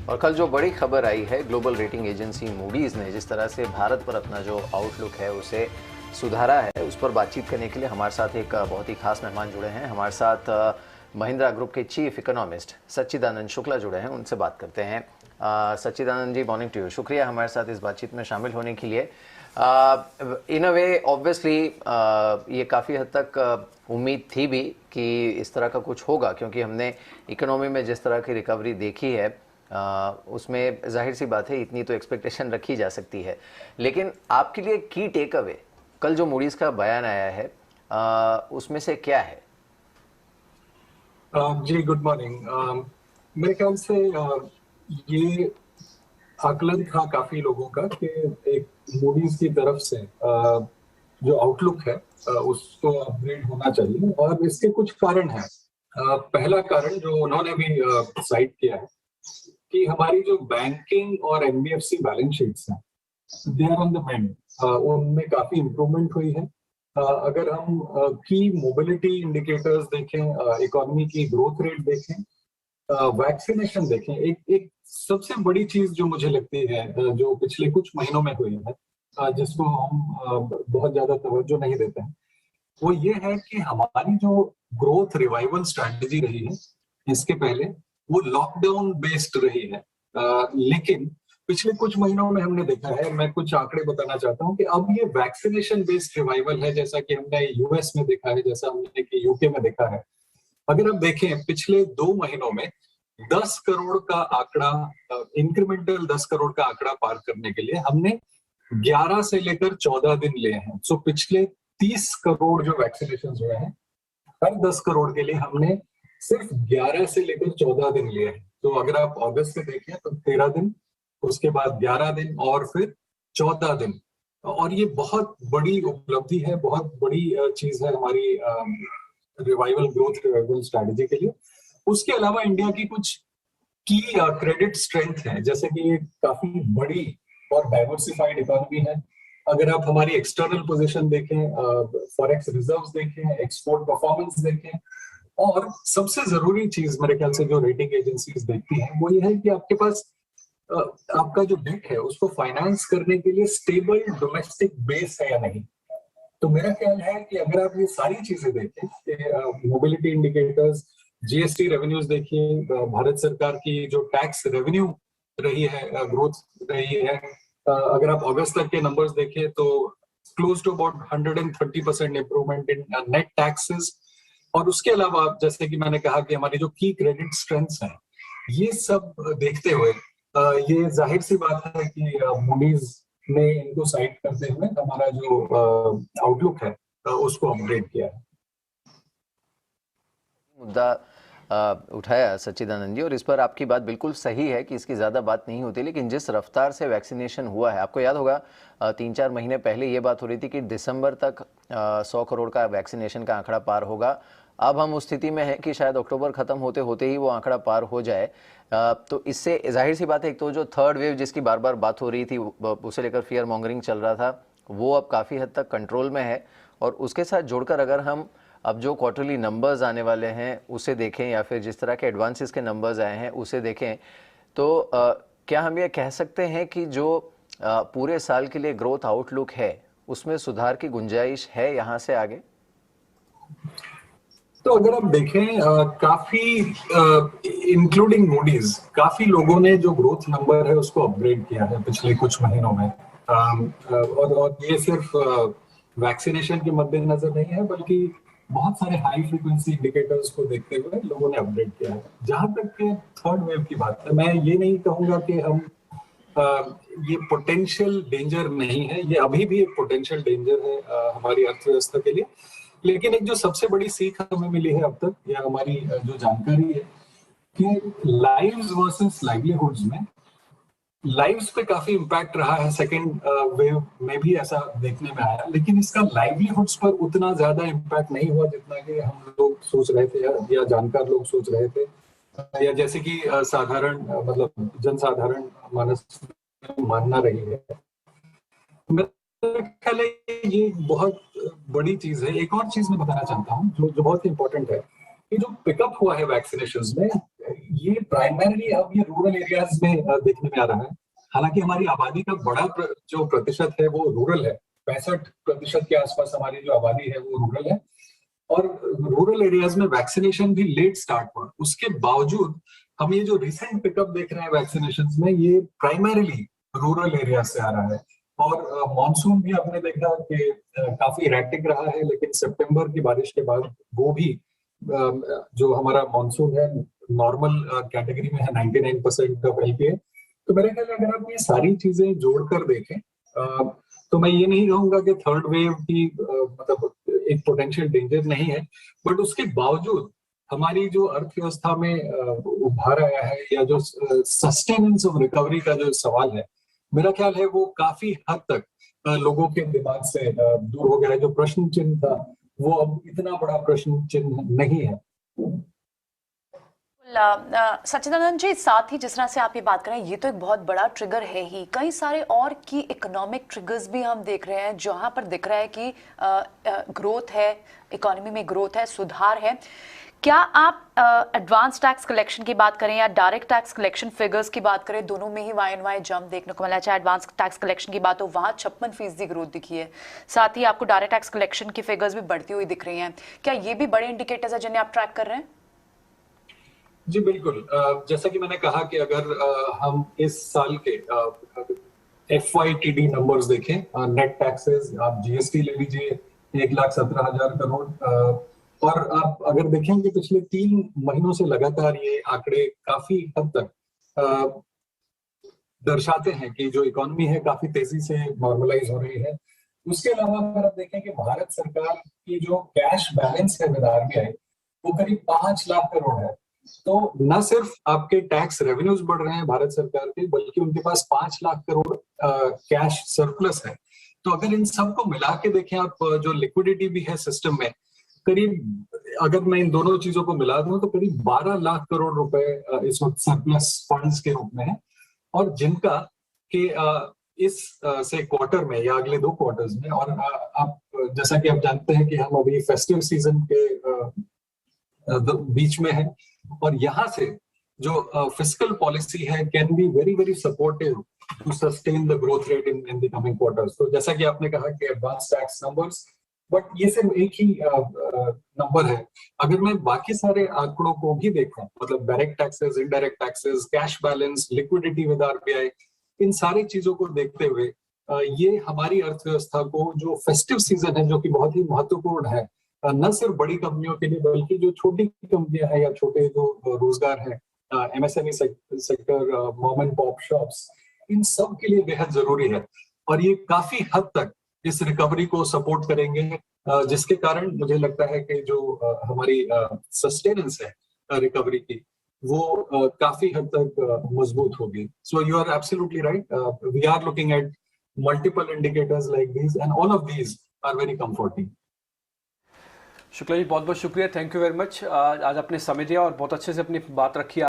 और कल जो बड़ी खबर आई है, ग्लोबल रेटिंग एजेंसी मूडीज ने जिस तरह से भारत पर अपना जो आउटलुक है उसे सुधारा है, उस पर बातचीत करने के लिए हमारे साथ एक बहुत ही खास मेहमान जुड़े हैं। हमारे साथ महिंद्रा ग्रुप के चीफ इकोनॉमिस्ट सच्चिदानंद शुक्ला जुड़े हैं, उनसे बात करते हैं। सच्चिदानंद जी, मॉर्निंग टू यू। शुक्रिया हमारे साथ इस बातचीत में शामिल होने के लिए। इन अ वे ऑब्वियसली ये काफ़ी हद तक उम्मीद थी भी कि इस तरह का कुछ होगा, क्योंकि हमने इकोनॉमी में जिस तरह की रिकवरी देखी है उसमें जाहिर सी बात है इतनी तो एक्सपेक्टेशन रखी जा सकती है। लेकिन आपके लिए की टेक अवे कल जो मूडीज का बयान आया है उसमें से क्या है? जी गुड मॉर्निंग। मेरे ख्याल से ये आकलन था काफी लोगों का कि एक मूडीज की तरफ से जो आउटलुक है उसको अपग्रेड होना चाहिए, और इसके कुछ कारण हैं। पहला कारण जो उन्होंने भी साइट किया है कि हमारी जो बैंकिंग और एनबीएफसी बैलेंस शीट्स हैं, दे आर ऑन द मेंड। उनमें काफी इंप्रूवमेंट हुई है। अगर हम की मोबिलिटी इंडिकेटर्स देखें, इकोनॉमी की ग्रोथ रेट देखें, वैक्सीनेशन देखें, एक एक सबसे बड़ी चीज जो मुझे लगती है जो पिछले कुछ महीनों में हुई है, जिसको हम बहुत ज्यादा तवज्जो नहीं देते हैं, वो ये है कि हमारी जो ग्रोथ रिवाइवल स्ट्रैटेजी रही है इसके पहले, वो लॉकडाउन बेस्ड रही है। लेकिन पिछले कुछ महीनों में हमने देखा है, मैं कुछ आंकड़े बताना चाहता हूँ कि अब ये वैक्सीनेशन बेस्ड रिवाइवल है, जैसा कि हमने यूएस में देखा है, जैसा हमने कि यूके में देखा है। अगर आप देखें पिछले 2 महीनों में 10 करोड़ का आंकड़ा, इंक्रीमेंटल 10 करोड़ का आंकड़ा पार करने के लिए हमने 11 से लेकर 14 दिन लिए हैं। सो पिछले 30 करोड़ जो वैक्सीनेशन हुए हैं, हर 10 करोड़ के लिए हमने सिर्फ 11 से लेकर 14 दिन लिए हैं। तो अगर आप अगस्त से देखें तो 13 दिन, उसके बाद 11 दिन और फिर 14 दिन। और ये बहुत बड़ी उपलब्धि है, बहुत बड़ी चीज है हमारी रिवाइवल ग्रोथ रिवाइवल स्ट्रैटेजी के लिए। उसके अलावा इंडिया की कुछ की क्रेडिट स्ट्रेंथ है, जैसे कि ये काफी बड़ी और डाइवर्सिफाइड इकोनॉमी है। अगर आप हमारी एक्सटर्नल पोजीशन देखें, फॉरेक्स रिजर्व्स देखें, एक्सपोर्ट परफॉर्मेंस देखें, और सबसे जरूरी चीज मेरे ख्याल से जो रेटिंग एजेंसीज देखती हैं वो ये है कि आपके पास अ, आपका जो डेट है उसको फाइनेंस करने के लिए स्टेबल डोमेस्टिक बेस है या नहीं। तो मेरा ख्याल है कि अगर आप ये सारी चीजें देखें, मोबिलिटी इंडिकेटर्स, जीएसटी रेवेन्यूज देखिए, भारत सरकार की जो टैक्स रेवेन्यू रही है, ग्रोथ रही है, अगर आप अगस्त तक के नंबर्स देखें तो close to about 130% improvement in net taxes. और उसके अलावा जैसे कि मैंने कहा कि हमारी जो की क्रेडिट स्ट्रेंथ्स हैं, ये सब देखते हुए ये जाहिर सी बात है कि मूडीज ने इनको साइड करते हुए हमारा जो आउटलुक है उसको अपग्रेड किया है। मुद्दा उठाया सच्चिदानंद जी, और इस पर आपकी बात बिल्कुल सही है कि इसकी ज़्यादा बात नहीं होती, लेकिन जिस रफ्तार से वैक्सीनेशन हुआ है, आपको याद होगा 3-4 महीने पहले ये बात हो रही थी कि दिसंबर तक 100 करोड़ का वैक्सीनेशन का आंकड़ा पार होगा। अब हम उस स्थिति में हैं कि शायद अक्टूबर ख़त्म होते होते ही वो आंकड़ा पार हो जाए। तो इससे जाहिर सी बात है, एक तो जो थर्ड वेव जिसकी बार बार बात हो रही थी उसे लेकर फियर मॉन्गरिंग चल रहा था, वो अब काफ़ी हद तक कंट्रोल में है। और उसके साथ जोड़कर अगर हम अब जो क्वार्टरली नंबर्स आने वाले हैं उसे देखें, या फिर जिस तरह के एडवांसेस के नंबर्स आए हैं उसे देखें, तो क्या हम ये कह सकते हैं कि जो पूरे साल के लिए ग्रोथ आउटलुक है उसमें सुधार की गुंजाइश है यहाँ से आगे? तो अगर आप देखें, काफी इंक्लूडिंग मूडीज, काफी लोगों ने जो ग्रोथ नंबर है उसको अपग्रेड किया है पिछले कुछ महीनों में। और ये सिर्फ वैक्सीनेशन के मद्देनजर नहीं है, बल्कि बहुत सारे हाई फ्रीक्वेंसी इंडिकेटर्स को देखते हुए लोगों ने अपग्रेड किया है। जहां तक के थर्ड वेव की बात है, मैं ये नहीं कहूंगा कि हम अ, ये पोटेंशियल डेंजर नहीं है, ये अभी भी एक पोटेंशियल डेंजर है हमारी अर्थव्यवस्था के लिए। लेकिन एक जो सबसे बड़ी सीख हमें मिली है अब तक, या हमारी जो जानकारी है, कि लाइव्स वर्सेस लाइवलीहुड्स में, लाइव्स पे काफी इम्पैक्ट रहा है सेकेंड वेव में भी, ऐसा देखने में आया। लेकिन इसका लाइवलीहुड्स पर उतना ज्यादा इम्पैक्ट नहीं हुआ जितना कि हम लोग सोच रहे थे, या जानकार लोग सोच रहे थे, या जैसे कि साधारण मतलब जनसाधारण मानस मानना रही है। मेरा ख्याल है ये बहुत बड़ी चीज है। एक और चीज मैं बताना चाहता हूँ जो जो बहुत इंपॉर्टेंट है, कि जो पिकअप हुआ है वैक्सीनेशन में, ये प्राइमरली अब ये रूरल एरियाज में देखने में आ रहा है। हालांकि हमारी आबादी का बड़ा जो प्रतिशत है वो रूरल है। 65% के आसपास हमारी जो आबादी है वो रूरल है, और रूरल एरियाज में वैक्सीनेशन भी लेट स्टार्ट हुआ। उसके बावजूद हम ये जो रिसेंट पिकअप देख रहे हैं वैक्सीनेशन में, ये प्राइमरीली रूरल एरिया से आ रहा है। और मॉनसून भी आपने देखा कि काफी इरेक्टिक रहा है, लेकिन सितंबर की बारिश के बाद वो भी जो हमारा मॉनसून है नॉर्मल कैटेगरी में है, 99% ऑफ एलपीए। तो मेरे ख्याल में अगर आप ये सारी चीजें जोड़कर देखें तो मैं ये नहीं कहूंगा कि थर्ड वेव की मतलब एक पोटेंशियल डेंजर नहीं है, बट उसके बावजूद हमारी जो अर्थव्यवस्था में उभार आया है या जो सस्टेनेंस ऑफ रिकवरी का जो सवाल है, मेरा ख्याल है वो काफी हद तक लोगों के दिमाग से दूर हो गया है। जो प्रश्न चिन्ह था वो अब इतना बड़ा प्रश्न चिन्ह नहीं है। सच्चिदानंद जी, साथ ही जिस तरह से आप ये बात करें, ये तो एक बहुत बड़ा ट्रिगर है ही, कई सारे और की इकोनॉमिक ट्रिगर्स भी हम देख रहे हैं जहां पर दिख रहा है कि ग्रोथ है, इकोनॉमी में ग्रोथ है, सुधार है। क्या आप एडवांस टैक्स कलेक्शन की बात करें या डायरेक्ट टैक्स कलेक्शन फिगर्स की बात करें, दोनों में ही वाई एंड वाई जंप देखने को मिला। चाहे एडवांस टैक्स कलेक्शन की बात हो, वहां 56% ग्रोथ दिखी है, साथ ही आपको डायरेक्ट टैक्स कलेक्शन की फिगर्स भी बढ़ती हुई दिख रही हैं। क्या ये भी बड़े इंडिकेटर्स है जिन्हें आप ट्रैक कर रहे हैं? जी बिल्कुल। जैसा कि मैंने कहा कि अगर हम इस साल के FYTD नंबर्स देखें, नेट टैक्सेस, आप जीएसटी ले लीजिए 1,17,000 करोड़, और आप अगर देखें कि पिछले 3 महीनों से लगातार ये आंकड़े काफी हद तक दर्शाते हैं कि जो इकोनॉमी है काफी तेजी से नॉर्मलाइज हो रही है। उसके अलावा अगर आप देखें कि भारत सरकार की जो कैश बैलेंस है विद आरबीआई वो करीब 5 लाख करोड़ है। तो न सिर्फ आपके टैक्स रेवेन्यूज बढ़ रहे हैं भारत सरकार के, बल्कि उनके पास 5 लाख करोड़ कैश सरप्लस है। तो अगर इन सबको मिला के देखें आप, जो लिक्विडिटी भी है सिस्टम में, करीब अगर मैं इन दोनों चीजों को मिला दूं तो करीब 12 लाख करोड़ रुपए इस वक्त सरप्लस फंड्स के रूप में है, और जिनका के इस से क्वार्टर में या अगले 2 क्वार्टर्स में, और आप जैसा कि आप जानते हैं कि हम अभी फेस्टिव सीजन के बीच में है, और यहाँ से जो फिस्कल पॉलिसी है can be very very supportive to sustain the growth rate in the coming quarters. तो जैसा कि आपने कहा कि एडवांस टैक्स नंबर्स, बट ये सिर्फ एक ही नंबर है। अगर मैं बाकी सारे आंकड़ों को भी देखूं, मतलब direct taxes, indirect taxes, cash balance, liquidity with RBI, इन सारी चीजों को देखते हुए ये हमारी अर्थव्यवस्था को, जो फेस्टिव सीजन है जो कि बहुत ही महत्वपूर्ण है न सिर्फ बड़ी कंपनियों के लिए, बल्कि जो छोटी कंपनियां हैं या छोटे जो रोजगार हैं, MSME sector, mom and pop shops, इन सब के लिए बेहद जरूरी है। और ये काफी हद तक इस रिकवरी को सपोर्ट करेंगे, जिसके कारण मुझे लगता है कि जो हमारी सस्टेनेंस है रिकवरी की, वो काफी हद तक मजबूत होगी। So you are absolutely right, we are looking at multiple indicators like these, and all of these are very comforting. Shukla ji, बहुत बहुत शुक्रिया, थैंक यू वेरी मच। आज आपने समय दिया और बहुत अच्छे से अपनी बात रखी।